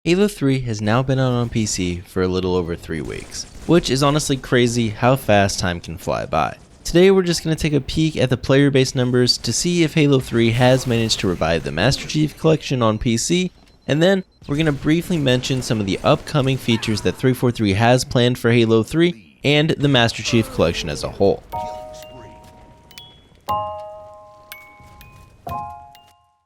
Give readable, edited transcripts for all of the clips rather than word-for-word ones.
Halo 3 has now been out on PC for a little over 3 weeks, which is honestly crazy how fast time can fly by. Today we're just going to take a peek at the player base numbers to see if Halo 3 has managed to revive the Master Chief Collection on PC, and then we're going to briefly mention some of the upcoming features that 343 has planned for Halo 3 and the Master Chief Collection as a whole.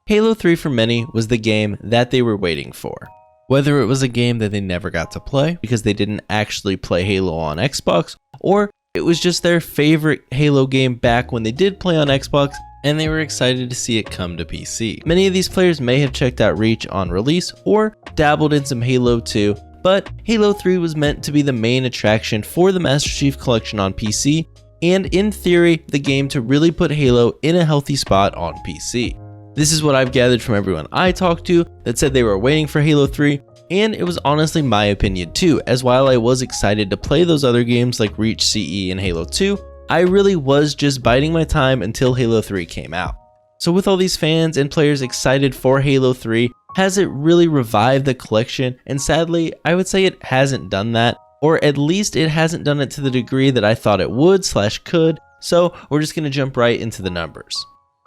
Halo 3 for many was the game that they were waiting for. Whether it was a game that they never got to play because they didn't actually play Halo on Xbox, or it was just their favorite Halo game back when they did play on Xbox and they were excited to see it come to PC. Many of these players may have checked out Reach on release or dabbled in some Halo 2, but Halo 3 was meant to be the main attraction for the Master Chief Collection on PC, and in theory, the game to really put Halo in a healthy spot on PC. This is what I've gathered from everyone I talked to that said they were waiting for Halo 3, and it was honestly my opinion too, as while I was excited to play those other games like Reach, CE, and Halo 2, I really was just biding my time until Halo 3 came out. So with all these fans and players excited for Halo 3, has it really revived the collection? And sadly, I would say it hasn't done that, or at least it hasn't done it to the degree that I thought it would/could, so we're just going to jump right into the numbers.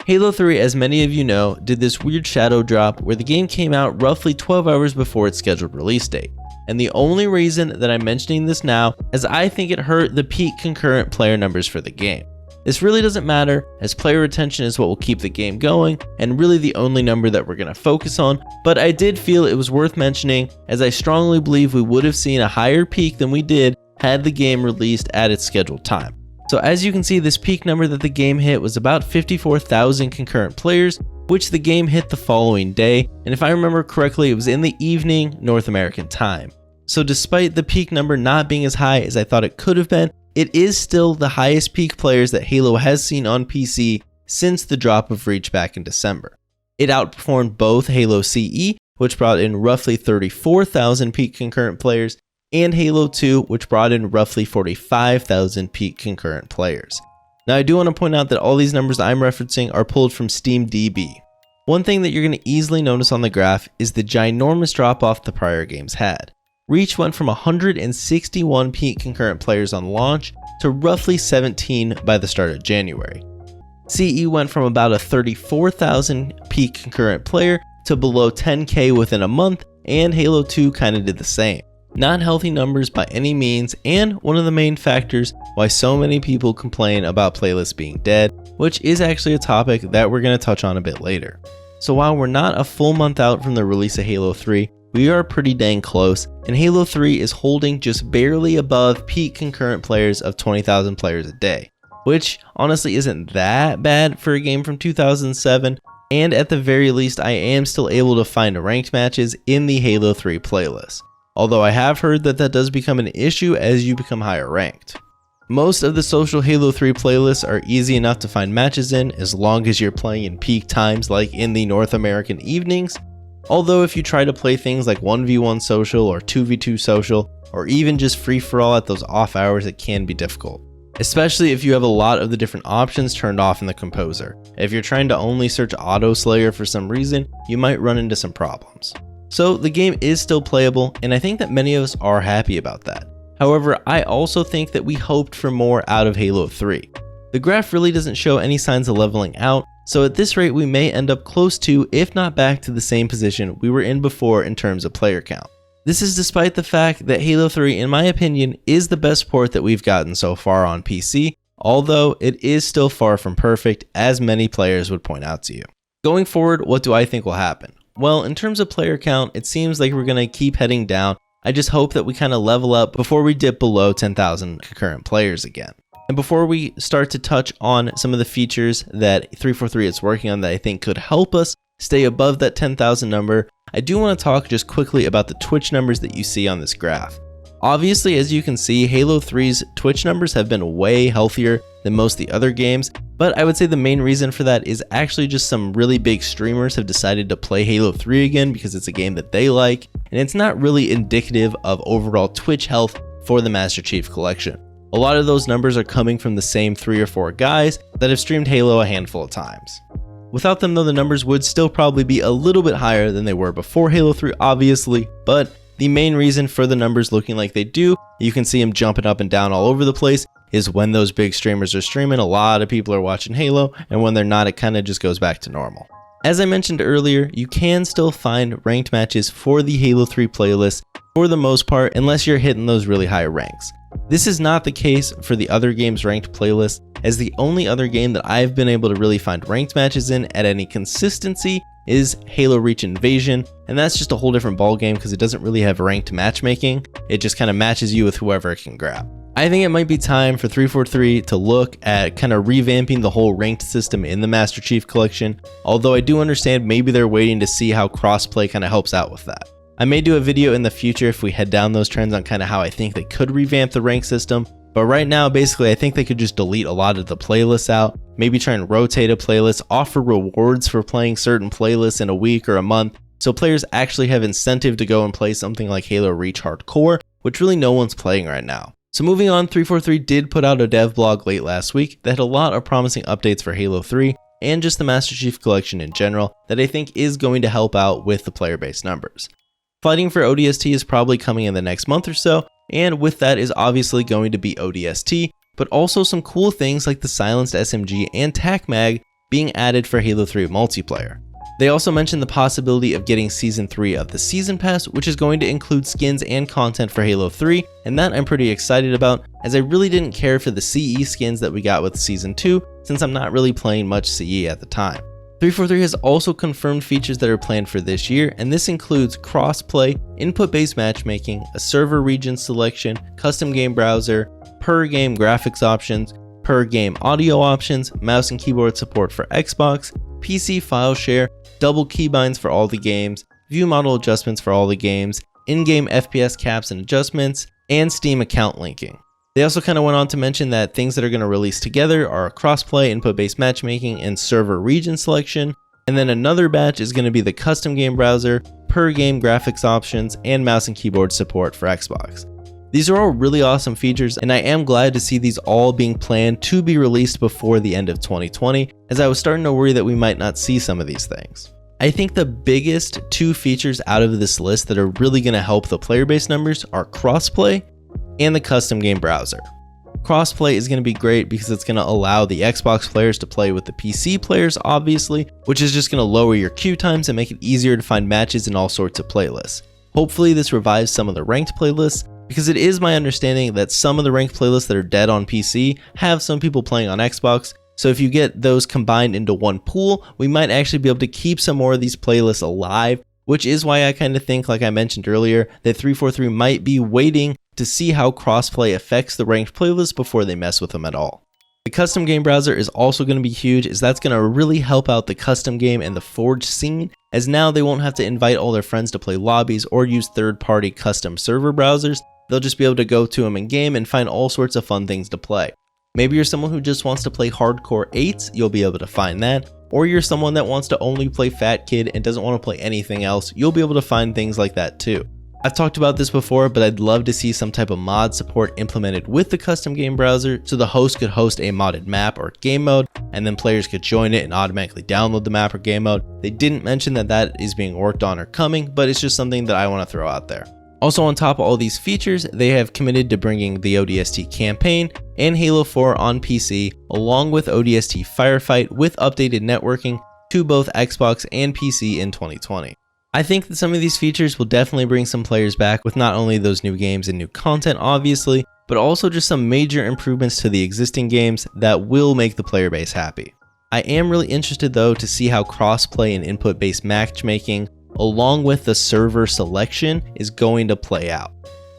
Halo 3, as many of you know, did this weird shadow drop where the game came out roughly 12 hours before its scheduled release date. And the only reason that I'm mentioning this now is I think it hurt the peak concurrent player numbers for the game. This really doesn't matter, as player retention is what will keep the game going and really the only number that we're going to focus on, but I did feel it was worth mentioning, as I strongly believe we would have seen a higher peak than we did had the game released at its scheduled time. So as you can see, this peak number that the game hit was about 54,000 concurrent players, which the game hit the following day, and if I remember correctly, it was in the evening North American time. So despite the peak number not being as high as I thought it could have been, it is still the highest peak players that Halo has seen on PC since the drop of Reach back in December. It outperformed both Halo CE, which brought in roughly 34,000 peak concurrent players, and Halo 2, which brought in roughly 45,000 peak concurrent players. Now I do want to point out that all these numbers I'm referencing are pulled from SteamDB. One thing that you're going to easily notice on the graph is the ginormous drop off the prior games had. Reach went from 161 peak concurrent players on launch to roughly 17 by the start of January. CE went from about a 34,000 peak concurrent player to below 10k within a month, and Halo 2 kinda did the same. Not healthy numbers by any means, and one of the main factors why so many people complain about playlists being dead, which is actually a topic that we're going to touch on a bit later. So while we're not a full month out from the release of Halo 3, we are pretty dang close, and Halo 3 is holding just barely above peak concurrent players of 20,000 players a day, which honestly isn't that bad for a game from 2007, and at the very least I am still able to find ranked matches in the Halo 3 playlist. Although I have heard that that does become an issue as you become higher ranked. Most of the social Halo 3 playlists are easy enough to find matches in as long as you're playing in peak times like in the North American evenings. Although if you try to play things like 1v1 social or 2v2 social, or even just free-for-all at those off hours, it can be difficult. Especially if you have a lot of the different options turned off in the composer. If you're trying to only search Auto Slayer for some reason, you might run into some problems. So the game is still playable, and I think that many of us are happy about that. However, I also think that we hoped for more out of Halo 3. The graph really doesn't show any signs of leveling out, so at this rate we may end up close to, if not back to the same position we were in before in terms of player count. This is despite the fact that Halo 3, in my opinion, is the best port that we've gotten so far on PC, although it is still far from perfect, as many players would point out to you. Going forward, what do I think will happen? Well, in terms of player count, it seems like we're going to keep heading down. I just hope that we kind of level up before we dip below 10,000 concurrent players again. And before we start to touch on some of the features that 343 is working on that I think could help us stay above that 10,000 number, I do want to talk just quickly about the Twitch numbers that you see on this graph. Obviously, as you can see, Halo 3's Twitch numbers have been way healthier than most of the other games, but I would say the main reason for that is actually just some really big streamers have decided to play Halo 3 again because it's a game that they like, and it's not really indicative of overall Twitch health for the Master Chief Collection. A lot of those numbers are coming from the same 3 or 4 guys that have streamed Halo a handful of times. Without them though, the numbers would still probably be a little bit higher than they were before Halo 3 obviously, but the main reason for the numbers looking like they do, you can see them jumping up and down all over the place, is when those big streamers are streaming, a lot of people are watching Halo, and when they're not, it kind of just goes back to normal. As I mentioned earlier, you can still find ranked matches for the Halo 3 playlist for the most part, unless you're hitting those really high ranks. This is not the case for the other games ranked playlist, as the only other game that I've been able to really find ranked matches in at any consistency is Halo Reach Invasion, and that's just a whole different ballgame because it doesn't really have ranked matchmaking, it just kind of matches you with whoever it can grab. I think it might be time for 343 to look at kind of revamping the whole ranked system in the Master Chief Collection, although I do understand maybe they're waiting to see how crossplay kind of helps out with that. I may do a video in the future if we head down those trends on kind of how I think they could revamp the rank system, but right now basically I think they could just delete a lot of the playlists out, maybe try and rotate a playlist, offer rewards for playing certain playlists in a week or a month, so players actually have incentive to go and play something like Halo Reach Hardcore, which really no one's playing right now. So moving on, 343 did put out a dev blog late last week that had a lot of promising updates for Halo 3 and just the Master Chief Collection in general that I think is going to help out with the player base numbers. Fighting for ODST is probably coming in the next month or so, and with that is obviously going to be ODST, but also some cool things like the silenced SMG and TAC Mag being added for Halo 3 multiplayer. They also mentioned the possibility of getting Season 3 of the Season Pass, which is going to include skins and content for Halo 3, and that I'm pretty excited about, as I really didn't care for the CE skins that we got with Season 2, since I'm not really playing much CE at the time. 343 has also confirmed features that are planned for this year, and this includes crossplay, input-based matchmaking, a server region selection, custom game browser, per-game graphics options, per-game audio options, mouse and keyboard support for Xbox, PC file share, double keybinds for all the games, view model adjustments for all the games, in-game FPS caps and adjustments, and Steam account linking. They also kind of went on to mention that things that are going to release together are crossplay, input-based matchmaking, and server region selection, and then another batch is going to be the custom game browser, per-game graphics options, and mouse and keyboard support for Xbox. These are all really awesome features, and I am glad to see these all being planned to be released before the end of 2020, as I was starting to worry that we might not see some of these things. I think the biggest two features out of this list that are really going to help the player base numbers are crossplay and the custom game browser. Crossplay is going to be great because it's going to allow the Xbox players to play with the PC players obviously, which is just going to lower your queue times and make it easier to find matches in all sorts of playlists. Hopefully this revives some of the ranked playlists, because it is my understanding that some of the ranked playlists that are dead on PC have some people playing on Xbox, so if you get those combined into one pool, we might actually be able to keep some more of these playlists alive, which is why I kind of think, like I mentioned earlier, that 343 might be waiting to see how crossplay affects the ranked playlists before they mess with them at all. The custom game browser is also going to be huge, as that's going to really help out the custom game and the Forge scene, as now they won't have to invite all their friends to play lobbies or use third-party custom server browsers. They'll just be able to go to them in game and find all sorts of fun things to play. Maybe you're someone who just wants to play hardcore 8s, you'll be able to find that. Or you're someone that wants to only play Fat Kid and doesn't want to play anything else, you'll be able to find things like that too. I've talked about this before, but I'd love to see some type of mod support implemented with the custom game browser, so the host could host a modded map or game mode, and then players could join it and automatically download the map or game mode. They didn't mention that that is being worked on or coming, but it's just something that I want to throw out there. Also, on top of all these features, they have committed to bringing the ODST campaign and Halo 4 on PC, along with ODST Firefight with updated networking to both Xbox and PC in 2020. I think that some of these features will definitely bring some players back with not only those new games and new content obviously, but also just some major improvements to the existing games that will make the player base happy. I am really interested though to see how crossplay and input-based matchmaking along with the server selection is going to play out.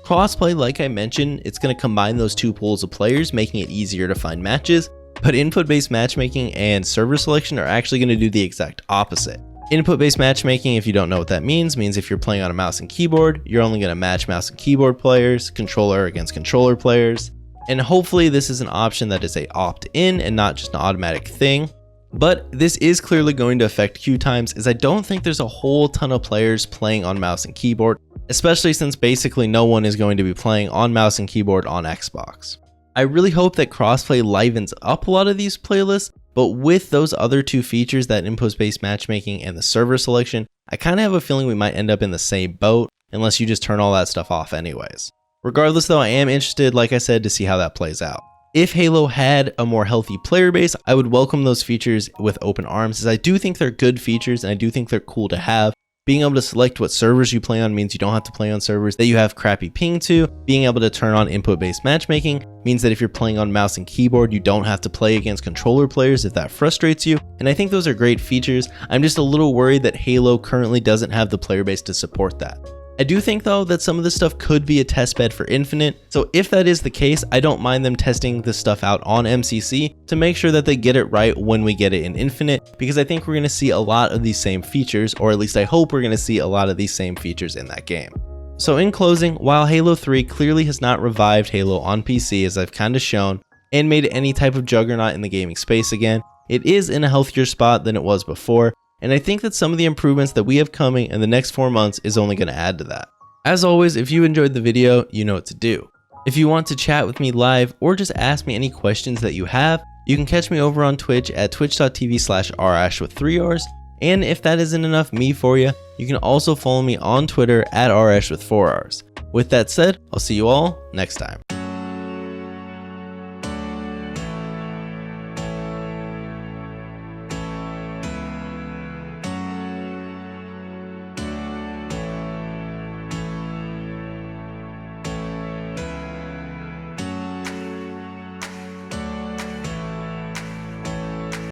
Crossplay, like I mentioned, it's going to combine those two pools of players, making it easier to find matches, but input-based matchmaking and server selection are actually going to do the exact opposite. Input-based matchmaking, if you don't know what that means if you're playing on a mouse and keyboard, you're only going to match mouse and keyboard players, controller against controller players, and hopefully this is an option that is a opt-in and not just an automatic thing. But this is clearly going to affect queue times, as I don't think there's a whole ton of players playing on mouse and keyboard, especially since basically no one is going to be playing on mouse and keyboard on Xbox. I really hope that crossplay livens up a lot of these playlists, but with those other two features, that input-based matchmaking and the server selection, I kind of have a feeling we might end up in the same boat unless you just turn all that stuff off anyways. Regardless though, I am interested, like I said, to see how that plays out. If Halo had a more healthy player base, I would welcome those features with open arms, as I do think they're good features and I do think they're cool to have. Being able to select what servers you play on means you don't have to play on servers that you have crappy ping to. Being able to turn on input-based matchmaking means that if you're playing on mouse and keyboard, you don't have to play against controller players if that frustrates you. And I think those are great features. I'm just a little worried that Halo currently doesn't have the player base to support that. I do think though that some of this stuff could be a testbed for Infinite, so if that is the case, I don't mind them testing this stuff out on MCC to make sure that they get it right when we get it in Infinite, because I think we're going to see a lot of these same features, or at least I hope we're going to see a lot of these same features in that game. So in closing, while Halo 3 clearly has not revived Halo on PC as I've kind of shown, and made any type of juggernaut in the gaming space again, it is in a healthier spot than it was before. And I think that some of the improvements that we have coming in the next 4 months is only going to add to that. As always, if you enjoyed the video, you know what to do. If you want to chat with me live or just ask me any questions that you have, you can catch me over on Twitch at twitch.tv/Arrrash with 3 R's. And if that isn't enough me for you, you can also follow me on Twitter at Arrrash with 4 R's. With that said, I'll see you all next time.